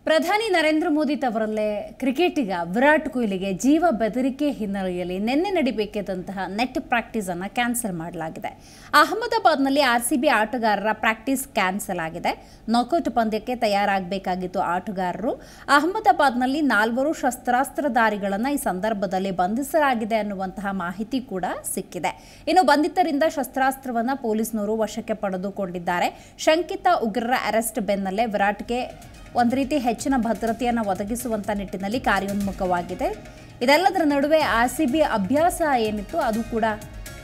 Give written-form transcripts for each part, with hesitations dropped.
ಪ್ರಧಾನಿ ನರೇಂದ್ರ ಮೋದಿ ತವರಲ್ಲೇ ಕ್ರಿಕೆಟಿಗ ವಿರಾಟ್ ಕೊಹ್ಲಿಗೆ ಜೀವ ಬೆದರಿಕೆ ಹಿನ್ನೆಲೆಯಲ್ಲಿ ನಿನ್ನೆ ನಡೆಯಬೇಕಿದ್ದಂತಹ ನೆಟ್ ಪ್ರಾಕ್ಟೀಸ್ ಅನ್ನು ಕ್ಯಾನ್ಸಲ್ ಮಾಡಲಾಗಿದೆ. ಅಹಮದಾಬಾದ್ನಲ್ಲಿ ಆರ್ಸಿಬಿ ಆಟಗಾರರ ಪ್ರಾಕ್ಟೀಸ್ ಕ್ಯಾನ್ಸಲ್ ಆಗಿದೆ. ನಾಕೌಟ್ ಪಂದ್ಯಕ್ಕೆ ತಯಾರಾಗಬೇಕಾಗಿತ್ತು ಆಟಗಾರರು. ಅಹಮದಾಬಾದ್ನಲ್ಲಿ 4 ಶಸ್ತ್ರಾಸ್ತ್ರಧಾರಿಗಳನ್ನು ಈ ಸಂದರ್ಭದಲ್ಲಿ ಬಂಧಿಸಲಾಗಿದೆ ಅನ್ನುವಂತಹ ಮಾಹಿತಿ ಕೂಡ ಸಿಕ್ಕಿದೆ. ಇನ್ನು ಬಂಧಿತರಿಂದ ಶಸ್ತ್ರಾಸ್ತ್ರವನ್ನು ಪೊಲೀಸ್ನವರು ವಶಕ್ಕೆ ಪಡೆದುಕೊಂಡಿದ್ದಾರೆ. ಶಂಕಿತ ಉಗ್ರರ ಅರೆಸ್ಟ್ ಬೆನ್ನಲ್ಲೇ ವಿರಾಟ್ಗೆ ಒಂದು ರೀತಿ ಹೆಚ್ಚಿನ ಭದ್ರತೆಯನ್ನು ಒದಗಿಸುವಂಥ ನಿಟ್ಟಿನಲ್ಲಿ ಕಾರ್ಯೋನ್ಮುಖವಾಗಿದೆ. ಇದೆಲ್ಲದರ ನಡುವೆ ಆರ್ಸಿಬಿ ಅಭ್ಯಾಸ ಏನಿತ್ತು ಅದು ಕೂಡ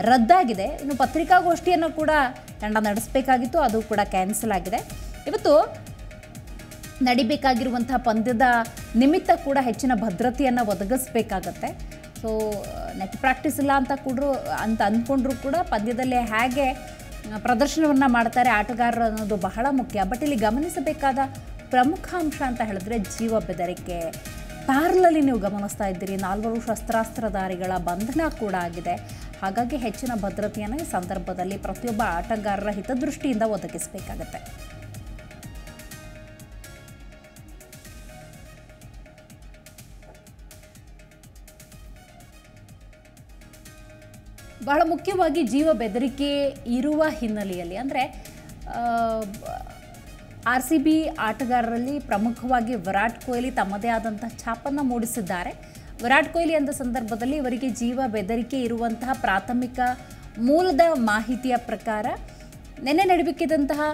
ರದ್ದಾಗಿದೆ. ಇನ್ನು ಪತ್ರಿಕಾಗೋಷ್ಠಿಯನ್ನು ಕೂಡ ತಂಡ ನಡೆಸಬೇಕಾಗಿತ್ತು, ಅದು ಕೂಡ ಕ್ಯಾನ್ಸಲ್ ಆಗಿದೆ. ಇವತ್ತು ನಡಿಬೇಕಾಗಿರುವಂತಹ ಪಂದ್ಯದ ನಿಮಿತ್ತ ಕೂಡ ಹೆಚ್ಚಿನ ಭದ್ರತೆಯನ್ನು ಒದಗಿಸಬೇಕಾಗತ್ತೆ. ಸೊ ನೆಟ್ ಪ್ರಾಕ್ಟೀಸ್ ಇಲ್ಲ ಅಂತ ಅಂದ್ಕೊಂಡ್ರು ಕೂಡ ಪಂದ್ಯದಲ್ಲಿ ಹೇಗೆ ಪ್ರದರ್ಶನವನ್ನು ಮಾಡ್ತಾರೆ ಆಟಗಾರರು ಅನ್ನೋದು ಬಹಳ ಮುಖ್ಯ. ಬಟ್ ಇಲ್ಲಿ ಗಮನಿಸಬೇಕಾದ ಪ್ರಮುಖ ಅಂಶ ಅಂತ ಹೇಳಿದ್ರೆ ಜೀವ ಬೆದರಿಕೆ. ಪ್ಯಾರಲಲ್ಲಿ ನೀವು ಗಮನಿಸ್ತಾ ಇದ್ದೀರಿ, 4 ಶಸ್ತ್ರಾಸ್ತ್ರಧಾರಿಗಳ ಬಂಧನ ಕೂಡ ಆಗಿದೆ. ಹಾಗಾಗಿ ಹೆಚ್ಚಿನ ಭದ್ರತೆಯನ್ನು ಈ ಸಂದರ್ಭದಲ್ಲಿ ಪ್ರತಿಯೊಬ್ಬ ಆಟಗಾರರ ಹಿತದೃಷ್ಟಿಯಿಂದ ಒದಗಿಸಬೇಕಾಗತ್ತೆ. ಬಹಳ ಮುಖ್ಯವಾಗಿ ಜೀವ ಬೆದರಿಕೆ ಇರುವ ಹಿನ್ನೆಲೆಯಲ್ಲಿ ಅಂದರೆ ಆರ್ಸಿಬಿ ಆಟಗಾರರಲ್ಲಿ ಪ್ರಮುಖವಾಗಿ ವಿರಾಟ್ ಕೊಹ್ಲಿ ತಮ್ಮದೇ ಆದಂತಹ ಛಾಪನ್ನು ಮೂಡಿಸಿದ್ದಾರೆ. ವಿರಾಟ್ ಕೊಹ್ಲಿ ಅಂದ ಸಂದರ್ಭದಲ್ಲಿ ಇವರಿಗೆ ಜೀವ ಬೆದರಿಕೆ ಇರುವಂತಹ ಪ್ರಾಥಮಿಕ ಮೂಲದ ಮಾಹಿತಿಯ ಪ್ರಕಾರ ನಿನ್ನೆ ನಡೆಯಬೇಕಿದ್ದಂತಹ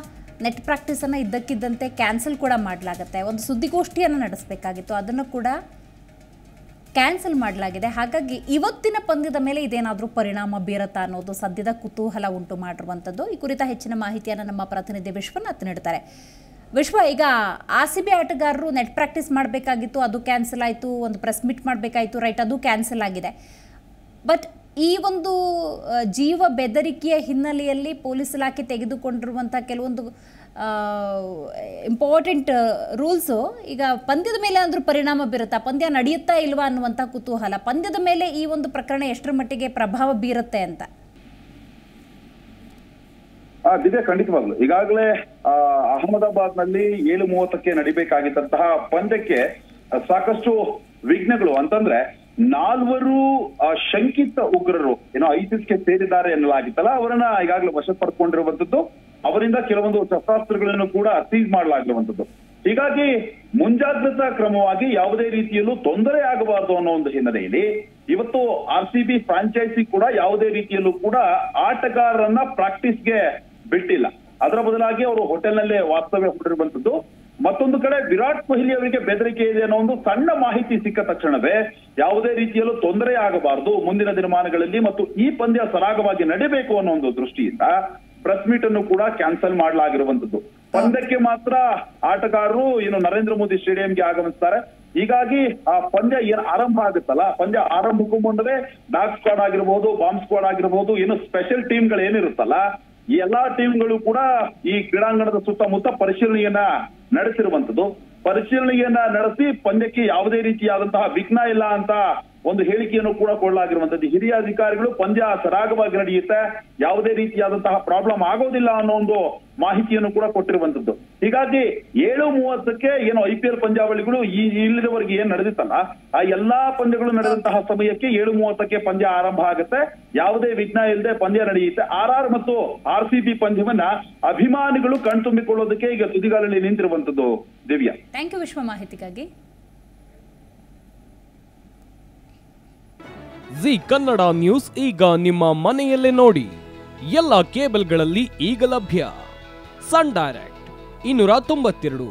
ನೆಟ್ ಪ್ರಾಕ್ಟೀಸನ್ನು ಇದ್ದಕ್ಕಿದ್ದಂತೆ ಕ್ಯಾನ್ಸಲ್ ಕೂಡ ಮಾಡಲಾಗುತ್ತೆ. ಒಂದು ಸುದ್ದಿಗೋಷ್ಠಿಯನ್ನು ನಡೆಸಬೇಕಾಗಿತ್ತು, ಅದನ್ನು ಕೂಡ ಕ್ಯಾನ್ಸಲ್ ಮಾಡಲಾಗಿದೆ. ಹಾಗಾಗಿ ಇವತ್ತಿನ ಪಂದ್ಯದ ಮೇಲೆ ಇದೇನಾದರೂ ಪರಿಣಾಮ ಬೀರುತ್ತಾ ಅನ್ನೋದು ಸದ್ಯದ ಕುತೂಹಲ ಉಂಟು ಮಾಡಿರುವಂಥದ್ದು. ಈ ಕುರಿತ ಹೆಚ್ಚಿನ ಮಾಹಿತಿಯನ್ನು ನಮ್ಮ ಪ್ರತಿನಿಧಿ ವಿಶ್ವನಾಥ್ ನೀಡ್ತಾರೆ. ವಿಶ್ವ, ಈಗ ಆರ್ಸಿಬಿ ಆಟಗಾರರು ನೆಟ್ ಪ್ರಾಕ್ಟೀಸ್ ಮಾಡಬೇಕಾಗಿತ್ತು, ಅದು ಕ್ಯಾನ್ಸಲ್ ಆಯಿತು. ಒಂದು ಪ್ರೆಸ್ ಮೀಟ್ ಮಾಡಬೇಕಾಯಿತು, ರೈಟ್, ಅದು ಕ್ಯಾನ್ಸಲ್ ಆಗಿದೆ. ಬಟ್ ಈ ಒಂದು ಜೀವ ಬೆದರಿಕೆಯ ಹಿನ್ನೆಲೆಯಲ್ಲಿ ಪೊಲೀಸ್ ಇಲಾಖೆ ತೆಗೆದುಕೊಂಡಿರುವಂಥ ಕೆಲವೊಂದು ಇಂಪಾರ್ಟೆಂಟ್ ರೂಲ್ಸು ಈಗ ಪಂದ್ಯದ ಮೇಲೆ ಅಂದ್ರೂ ಪರಿಣಾಮ ಬೀರುತ್ತಾ, ಪಂದ್ಯ ನಡೆಯುತ್ತಾ ಇಲ್ವಾ ಅನ್ನುವಂಥ ಕುತೂಹಲ. ಪಂದ್ಯದ ಮೇಲೆ ಈ ಒಂದು ಪ್ರಕರಣ ಎಷ್ಟರ ಮಟ್ಟಿಗೆ ಪ್ರಭಾವ ಬೀರುತ್ತೆ ಅಂತ? ದಿವ್ಯ, ಖಂಡಿತವಾಗ್ಲು ಈಗಾಗಲೇ ಅಹಮದಾಬಾದ್ ನಲ್ಲಿ 7:30ಕ್ಕೆ ನಡಿಬೇಕಾಗಿದ್ದಂತಹ ಪಂದ್ಯಕ್ಕೆ ಸಾಕಷ್ಟು ವಿಘ್ನಗಳು. ಅಂತಂದ್ರೆ 4 ಶಂಕಿತ ಉಗ್ರರು ಏನೋ ಐಸಿಸ್ಗೆ ಸೇರಿದ್ದಾರೆ ಎನ್ನಲಾಗಿತ್ತಲ್ಲ, ಅವರನ್ನ ಈಗಾಗಲೇ ವಶ ಪಡ್ಕೊಂಡಿರುವಂತದ್ದು. ಅವರಿಂದ ಕೆಲವೊಂದು ಶಸ್ತ್ರಾಸ್ತ್ರಗಳನ್ನು ಕೂಡ ಸೀಸ್ ಮಾಡಲಾಗಿರುವಂತದ್ದು. ಹೀಗಾಗಿ ಮುಂಜಾಗ್ರತಾ ಕ್ರಮವಾಗಿ ಯಾವುದೇ ರೀತಿಯಲ್ಲೂ ತೊಂದರೆ ಆಗಬಾರದು ಅನ್ನೋ ಒಂದು ಹಿನ್ನೆಲೆಯಲ್ಲಿ ಇವತ್ತು ಆರ್ಸಿಬಿ ಫ್ರಾಂಚೈಸಿ ಕೂಡ ಯಾವುದೇ ರೀತಿಯಲ್ಲೂ ಕೂಡ ಆಟಗಾರರನ್ನ ಪ್ರಾಕ್ಟೀಸ್ಗೆ ಬಿಟ್ಟಿಲ್ಲ. ಅದರ ಬದಲಾಗಿ ಅವರು ಹೋಟೆಲ್ನಲ್ಲೇ ವಾಸ್ತವ್ಯ ಹೂಡಿರುವಂತದ್ದು. ಮತ್ತೊಂದು ಕಡೆ ವಿರಾಟ್ ಕೊಹ್ಲಿ ಅವರಿಗೆ ಬೆದರಿಕೆ ಇದೆ ಅನ್ನೋ ಒಂದು ಸಣ್ಣ ಮಾಹಿತಿ ಸಿಕ್ಕ ತಕ್ಷಣವೇ ಯಾವುದೇ ರೀತಿಯಲ್ಲೂ ತೊಂದರೆ ಆಗಬಾರದು ಮುಂದಿನ ದಿನಮಾನಗಳಲ್ಲಿ ಮತ್ತು ಈ ಪಂದ್ಯ ಸರಾಗವಾಗಿ ನಡೀಬೇಕು ಅನ್ನೋ ಒಂದು ದೃಷ್ಟಿಯಿಂದ ಪ್ರೆಸ್ ಮೀಟ್ ಅನ್ನು ಕೂಡ ಕ್ಯಾನ್ಸಲ್ ಮಾಡಲಾಗಿರುವಂತದ್ದು. ಪಂದ್ಯಕ್ಕೆ ಮಾತ್ರ ಆಟಗಾರರು ನರೇಂದ್ರ ಮೋದಿ ಸ್ಟೇಡಿಯಂಗೆ ಆಗಮಿಸ್ತಾರೆ. ಹೀಗಾಗಿ ಆ ಪಂದ್ಯ ಏನ್ ಆರಂಭ ಆಗುತ್ತಲ್ಲ, ಪಂದ್ಯ ಆರಂಭಕ್ಕೂ ಮುನ್ನವೇ ಡಾಗ್ ಸ್ಕ್ವಾಡ್ ಆಗಿರ್ಬೋದು, ಬಾಂಬ್ ಸ್ಕ್ವಾಡ್ ಆಗಿರ್ಬೋದು, ಸ್ಪೆಷಲ್ ಟೀಮ್ಗಳು ಏನಿರುತ್ತಲ್ಲ, ಈ ಎಲ್ಲಾ ಟೀಮ್ಗಳು ಕೂಡ ಈ ಕ್ರೀಡಾಂಗಣದ ಸುತ್ತಮುತ್ತ ಪರಿಶೀಲನೆಯನ್ನ ನಡೆಸಿರುವಂತದ್ದು. ಪರಿಶೀಲನೆಯನ್ನ ನಡೆಸಿ ಪಂದ್ಯಕ್ಕೆ ಯಾವುದೇ ರೀತಿಯಾದಂತಹ ವಿಘ್ನ ಇಲ್ಲ ಅಂತ ಒಂದು ಹೇಳಿಕೆಯನ್ನು ಕೂಡ ಕೊಡಲಾಗಿರುವಂತದ್ದು. ಹಿರಿಯ ಅಧಿಕಾರಿಗಳು ಪಂದ್ಯ ಸರಾಗವಾಗಿ ನಡೆಯುತ್ತೆ, ಯಾವುದೇ ರೀತಿಯಾದಂತಹ ಪ್ರಾಬ್ಲಮ್ ಆಗೋದಿಲ್ಲ ಅನ್ನೋ ಒಂದು ಮಾಹಿತಿಯನ್ನು ಕೂಡ ಕೊಟ್ಟಿರುವಂತದ್ದು. ಹೀಗಾಗಿ 7:30ಕ್ಕೆ IPL ಪಂದ್ಯಾವಳಿಗಳು ಇಲ್ಲಿದವರೆಗೆ ಏನ್ ನಡೆದಿತ್ತಲ್ಲ, ಆ ಎಲ್ಲಾ ಪಂದ್ಯಗಳು ನಡೆದಂತಹ ಸಮಯಕ್ಕೆ 7:30ಕ್ಕೆ ಪಂದ್ಯ ಆರಂಭ ಆಗುತ್ತೆ. ಯಾವುದೇ ವಿಘ್ನ ಇಲ್ಲದೆ ಪಂದ್ಯ ನಡೆಯುತ್ತೆ. RR ಮತ್ತು RCB ಪಂದ್ಯವನ್ನ ಅಭಿಮಾನಿಗಳು ಕಣ್ತುಂಬಿಕೊಳ್ಳೋದಕ್ಕೆ ಈಗ ತುದಿಗಾಲಲ್ಲಿ ನಿಂತಿರುವಂತದ್ದು. ದಿವ್ಯಾ, ಥ್ಯಾಂಕ್ ಯು ವಿಶ್ವ ಮಾಹಿತಿಗಾಗಿ. ಜಿ ಕನ್ನಡ ನ್ಯೂಸ್ ಈಗ ನಿಮ್ಮ ಮನೆಯಲ್ಲೇ ನೋಡಿ. ಎಲ್ಲ ಕೇಬಲ್ಗಳಲ್ಲಿ ಈಗ ಲಭ್ಯ. Sun Direct 292,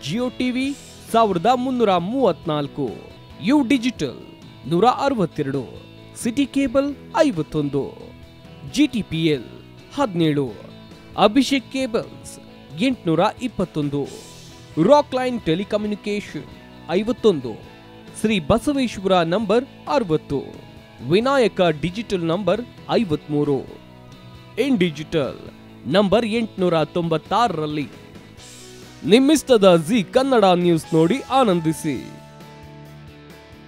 Jio TV 1334, U digital 162, city cable 51, GTPL 17, Abhishek cables 821, rock line telecommunication 51, Shri Basaveshwara number 60, Vinayaka digital number 53, in digital number 896ರಲ್ಲಿ. ನಿಮ್ಮಿಸ್ತದ ಜಿ ಕನ್ನಡ ನ್ಯೂಸ್ ನೋಡಿ ಆನಂದಿಸಿ.